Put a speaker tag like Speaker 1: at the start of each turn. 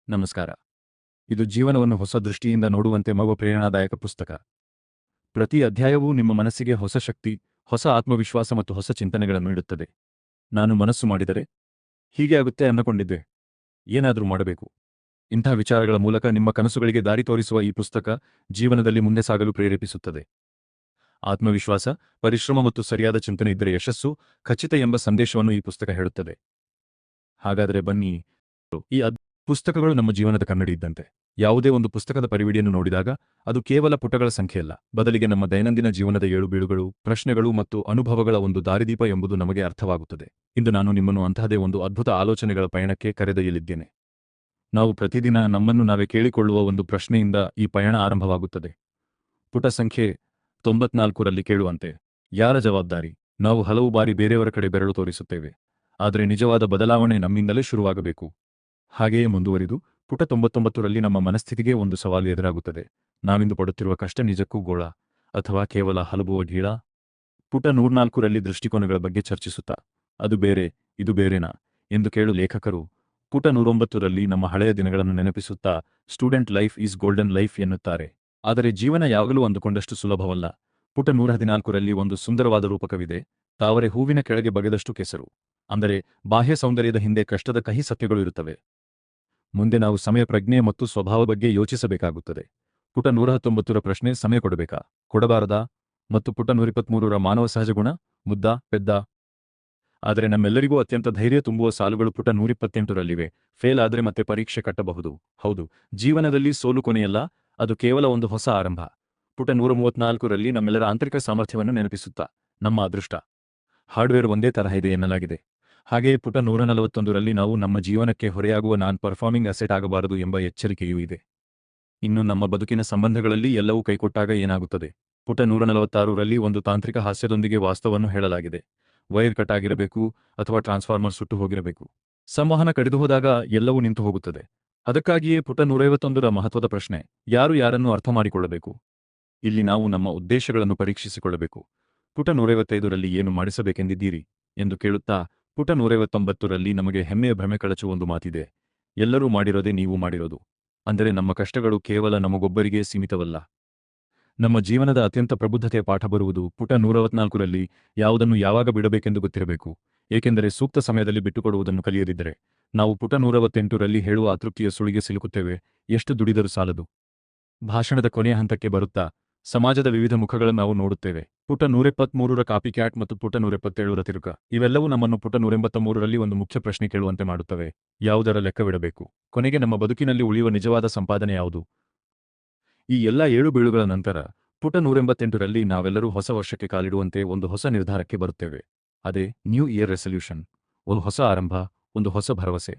Speaker 1: ನಮಸ್ಕಾರ. ಇದು ಜೀವನವನ್ನು ಹೊಸ ದೃಷ್ಟಿಯಿಂದ ನೋಡುವಂತೆ ಮಗುವ ಪ್ರೇರಣಾದಾಯಕ ಪುಸ್ತಕ. ಪ್ರತಿ ಅಧ್ಯಾಯವೂ ನಿಮ್ಮ ಮನಸ್ಸಿಗೆ ಹೊಸ ಶಕ್ತಿ, ಹೊಸ ಆತ್ಮವಿಶ್ವಾಸ ಮತ್ತು ಹೊಸ ಚಿಂತನೆಗಳನ್ನು ನೀಡುತ್ತದೆ. ನಾನು ಮನಸ್ಸು ಮಾಡಿದರೆ ಹೀಗೆ ಆಗುತ್ತೆ ಅಂದುಕೊಂಡಿದ್ದೆ, ಏನಾದರೂ ಮಾಡಬೇಕು. ಇಂಥ ವಿಚಾರಗಳ ಮೂಲಕ ನಿಮ್ಮ ಕನಸುಗಳಿಗೆ ದಾರಿ ತೋರಿಸುವ ಈ ಪುಸ್ತಕ ಜೀವನದಲ್ಲಿ ಮುಂದೆ ಸಾಗಲು ಪ್ರೇರೇಪಿಸುತ್ತದೆ. ಆತ್ಮವಿಶ್ವಾಸ, ಪರಿಶ್ರಮ ಮತ್ತು ಸರಿಯಾದ ಚಿಂತನೆ ಇದ್ದರೆ ಯಶಸ್ಸು ಖಚಿತ ಎಂಬ ಸಂದೇಶವನ್ನು ಈ ಪುಸ್ತಕ ಹೇಳುತ್ತದೆ. ಹಾಗಾದರೆ ಬನ್ನಿ, ಈ ಪುಸ್ತಕಗಳು ನಮ್ಮ ಜೀವನದ ಕನ್ನಡಿ ಇದ್ದಂತೆ. ಯಾವುದೇ ಒಂದು ಪುಸ್ತಕದ ಪರಿವಿಡಿಯನ್ನು ನೋಡಿದಾಗ ಅದು ಕೇವಲ ಪುಟಗಳ ಸಂಖ್ಯೆಯಲ್ಲ, ಬದಲಿಗೆ ನಮ್ಮ ದೈನಂದಿನ ಜೀವನದ ಏಳುಬೀಳುಗಳು, ಪ್ರಶ್ನೆಗಳು ಮತ್ತು ಅನುಭವಗಳ ಒಂದು ದಾರಿದೀಪ ಎಂಬುದು ನಮಗೆ ಅರ್ಥವಾಗುತ್ತದೆ. ಇಂದು ನಾನು ನಿಮ್ಮನ್ನು ಅಂತಹದೇ ಒಂದು ಅದ್ಭುತ ಆಲೋಚನೆಗಳ ಪಯಣಕ್ಕೆ ಕರೆದೊಯ್ಯಲಿದ್ದೇನೆ. ನಾವು ಪ್ರತಿದಿನ ನಮ್ಮನ್ನು ನಾವೇ ಕೇಳಿಕೊಳ್ಳುವ ಒಂದು ಪ್ರಶ್ನೆಯಿಂದ ಈ ಪಯಣ ಆರಂಭವಾಗುತ್ತದೆ. ಪುಟ ಸಂಖ್ಯೆ 94ರಲ್ಲಿ ಕೇಳುವಂತೆ, ಯಾರ ಜವಾಬ್ದಾರಿ? ನಾವು ಹಲವು ಬಾರಿ ಬೇರೆಯವರ ಕಡೆ ಬೆರಳು ತೋರಿಸುತ್ತೇವೆ, ಆದರೆ ನಿಜವಾದ ಬದಲಾವಣೆ ನಮ್ಮಿಂದಲೇ ಶುರುವಾಗಬೇಕು. ಹಾಗೆಯೇ ಮುಂದುವರಿದು ಪುಟ 99ರಲ್ಲಿ ನಮ್ಮ ಮನಸ್ಥಿತಿಗೆ ಒಂದು ಸವಾಲು ಎದುರಾಗುತ್ತದೆ. ನಾವಿಂದು ಪಡುತ್ತಿರುವ ಕಷ್ಟ ನಿಜಕ್ಕೂ ಗೋಳ ಅಥವಾ ಕೇವಲ ಹಲಬುವ ಢೀಳ? ಪುಟ 104ರಲ್ಲಿ ದೃಷ್ಟಿಕೋನಗಳ ಬಗ್ಗೆ ಚರ್ಚಿಸುತ್ತಾ, ಅದು ಬೇರೆ, ಇದು ಬೇರೆನಾ ಎಂದು ಕೇಳು ಲೇಖಕರು. ಪುಟ 109ರಲ್ಲಿ ನಮ್ಮ ಹಳೆಯ ದಿನಗಳನ್ನು ನೆನಪಿಸುತ್ತಾ, student life is golden life ಎನ್ನುತ್ತಾರೆ. ಆದರೆ ಜೀವನ ಯಾವಾಗಲೂ ಅಂದುಕೊಂಡಷ್ಟು ಸುಲಭವಲ್ಲ. ಪುಟ 114ರಲ್ಲಿ ಒಂದು ಸುಂದರವಾದ ರೂಪಕವಿದೆ, ತಾವರೆ ಹೂವಿನ ಕೆಳಗೆ ಬಗೆದಷ್ಟು ಕೆಸರು. ಅಂದರೆ ಬಾಹ್ಯ ಸೌಂದರ್ಯದ ಹಿಂದೆ ಕಷ್ಟದ ಕಹಿ ಸತ್ಯಗಳು ಇರುತ್ತವೆ. ಮುಂದೆ ನಾವು ಸಮಯ ಪ್ರಜ್ಞೆ ಮತ್ತು ಸ್ವಭಾವ ಬಗ್ಗೆ ಯೋಚಿಸಬೇಕಾಗುತ್ತದೆ. ಪುಟ 119ರ ಪ್ರಶ್ನೆ, ಸಮಯ ಕೊಡಬೇಕಾ, ಕೊಡಬಾರದಾ? ಮತ್ತು ಪುಟ 123ರ ಮಾನವ ಸಹಜ ಗುಣ, ಮುದ್ದ, ಪೆದ್ದ? ಆದರೆ ನಮ್ಮೆಲ್ಲರಿಗೂ ಅತ್ಯಂತ ಧೈರ್ಯ ತುಂಬುವ ಸಾಲುಗಳು ಪುಟ 128ರಲ್ಲಿವೆ. ಫೇಲ್ ಆದರೆ ಮತ್ತೆ ಪರೀಕ್ಷೆ ಕಟ್ಟಬಹುದು. ಹೌದು, ಜೀವನದಲ್ಲಿ ಸೋಲು ಕೊನೆಯಲ್ಲ, ಅದು ಕೇವಲ ಒಂದು ಹೊಸ ಆರಂಭ. ಪುಟ 134ರಲ್ಲಿ ನಮ್ಮೆಲ್ಲರ ಆಂತರಿಕ ಸಾಮರ್ಥ್ಯವನ್ನು ನೆನಪಿಸುತ್ತಾ, ನಮ್ಮ ಅದೃಷ್ಟ, ಹಾರ್ಡ್ವೇರ್ ಒಂದೇ ತರಹ ಇದೆ ಎನ್ನಲಾಗಿದೆ. ಹಾಗೆಯೇ ಪುಟ 141ರಲ್ಲಿ ನಾವು ನಮ್ಮ ಜೀವನಕ್ಕೆ ಹೊರೆಯಾಗುವ ನಾನ್ ಪರ್ಫಾರ್ಮಿಂಗ್ ಅಸೆಟ್ ಆಗಬಾರದು ಎಂಬ ಎಚ್ಚರಿಕೆಯೂ ಇದೆ. ಇನ್ನು ನಮ್ಮ ಬದುಕಿನ ಸಂಬಂಧಗಳಲ್ಲಿ ಎಲ್ಲವೂ ಕೈಕೊಟ್ಟಾಗ ಏನಾಗುತ್ತದೆ? ಪುಟ 146ರಲ್ಲಿ ಒಂದು ತಾಂತ್ರಿಕ ಹಾಸ್ಯದೊಂದಿಗೆ ವಾಸ್ತವವನ್ನು ಹೇಳಲಾಗಿದೆ. ವೈರ್ ಕಟ್ ಆಗಿರಬೇಕು ಅಥವಾ ಟ್ರಾನ್ಸ್ಫಾರ್ಮರ್ ಸುಟ್ಟು ಹೋಗಿರಬೇಕು. ಸಂವಹನ ಕಡಿದು ಹೋದಾಗ ಎಲ್ಲವೂ ನಿಂತು ಹೋಗುತ್ತದೆ. ಅದಕ್ಕಾಗಿಯೇ ಪುಟ 151ರ ಮಹತ್ವದ ಪ್ರಶ್ನೆ, ಯಾರು ಯಾರನ್ನು ಅರ್ಥ ಮಾಡಿಕೊಳ್ಳಬೇಕು? ಇಲ್ಲಿ ನಾವು ನಮ್ಮ ಉದ್ದೇಶಗಳನ್ನು ಪರೀಕ್ಷಿಸಿಕೊಳ್ಳಬೇಕು. ಪುಟ 155ರಲ್ಲಿ ಏನು ಮಾಡಿಸಬೇಕೆಂದಿದ್ದೀರಿ ಎಂದು ಕೇಳುತ್ತಾ, ಪುಟ 159ರಲ್ಲಿ ನಮಗೆ ಹೆಮ್ಮೆಯ ಭ್ರಮೆ ಕಳಚುವ ಒಂದು ಮಾತಿದೆ, ಎಲ್ಲರೂ ಮಾಡಿರೋದೇ ನೀವು ಮಾಡಿರೋದು. ಅಂದರೆ ನಮ್ಮ ಕಷ್ಟಗಳು ಕೇವಲ ನಮಗೊಬ್ಬರಿಗೆ ಸೀಮಿತವಲ್ಲ. ನಮ್ಮ ಜೀವನದ ಅತ್ಯಂತ ಪ್ರಬುದ್ಧತೆಯ ಪಾಠ ಬರುವುದು ಪುಟ 164ರಲ್ಲಿ, ಯಾವುದನ್ನು ಯಾವಾಗ ಬಿಡಬೇಕೆಂದು ಗೊತ್ತಿರಬೇಕು, ಏಕೆಂದರೆ ಸೂಕ್ತ ಸಮಯದಲ್ಲಿ ಬಿಟ್ಟುಕೊಡುವುದನ್ನು ಕಲಿಯದಿದ್ದರೆ ನಾವು ಪುಟ 168ರಲ್ಲಿ ಹೇಳುವ ಅತೃಪ್ತಿಯ ಸುಳಿಗೆ ಸಿಲುಕುತ್ತೇವೆ, ಎಷ್ಟು ದುಡಿದರೂ ಸಾಲದು. ಭಾಷಣದ ಕೊನೆಯ ಹಂತಕ್ಕೆ ಬರುತ್ತಾ ಸಮಾಜದ ವಿವಿಧ ಮುಖಗಳನ್ನು ನಾವು ನೋಡುತ್ತೇವೆ. ಪುಟ 173ರ ಕಾಪಿ ಕ್ಯಾಟ್ ಮತ್ತು ಪುಟ 177ರ ತಿರುಕ, ಇವೆಲ್ಲವೂ ನಮ್ಮನ್ನು ಪುಟ 183ರಲ್ಲಿ ಒಂದು ಮುಖ್ಯ ಪ್ರಶ್ನೆ ಕೇಳುವಂತೆ ಮಾಡುತ್ತವೆ, ಯಾವುದರ ಲೆಕ್ಕವಿಡಬೇಕು? ಕೊನೆಗೆ ನಮ್ಮ ಬದುಕಿನಲ್ಲಿ ಉಳಿಯುವ ನಿಜವಾದ ಸಂಪಾದನೆ ಯಾವುದು? ಈ ಎಲ್ಲ ಏಳು ಬೀಳುಗಳ ನಂತರ ಪುಟ 188ರಲ್ಲಿ ನಾವೆಲ್ಲರೂ ಹೊಸ ವರ್ಷಕ್ಕೆ ಕಾಲಿಡುವಂತೆ ಒಂದು ಹೊಸ ನಿರ್ಧಾರಕ್ಕೆ ಬರುತ್ತೇವೆ. ಅದೇ ನ್ಯೂ ಇಯರ್ ರೆಸಲ್ಯೂಷನ್, ಒಂದು ಹೊಸ ಆರಂಭ, ಒಂದು ಹೊಸ ಭರವಸೆ.